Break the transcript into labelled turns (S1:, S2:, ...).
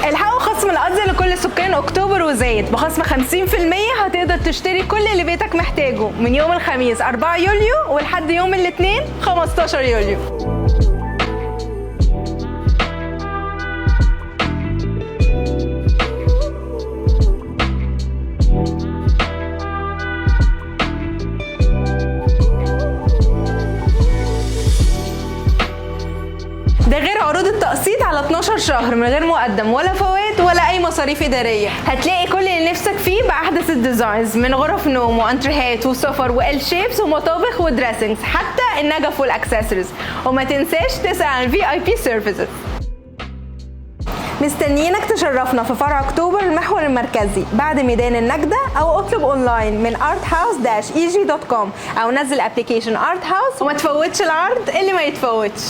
S1: الحقوا خصم القضي لكل سكان اكتوبر وزايد بخصم 50%. هتقدر تشتري كل اللي بيتك محتاجه من يوم الخميس 4 يوليو ولحد يوم الاثنين 15 يوليو. ده غير عروض التقسيط على 12 شهر من غير مقدم ولا فوائد ولا اي مصاريف اداريه. هتلاقي كل اللي نفسك فيه باحدث الديزاينز، من غرف نوم وانترهات وسفر وال شيبس ومطابخ ودريسنجز حتى النجف والاكسسوارز. وما تنساش تسال عن VIP سيرفيسز. مستنيينك تشرفنا في فرع اكتوبر المحور المركزي بعد ميدان النجدة، او اطلب اونلاين من arthouse-eg.com او نزل ابلكيشن ارت هاوس. وما تفوتش العرض اللي ما يتفوتش.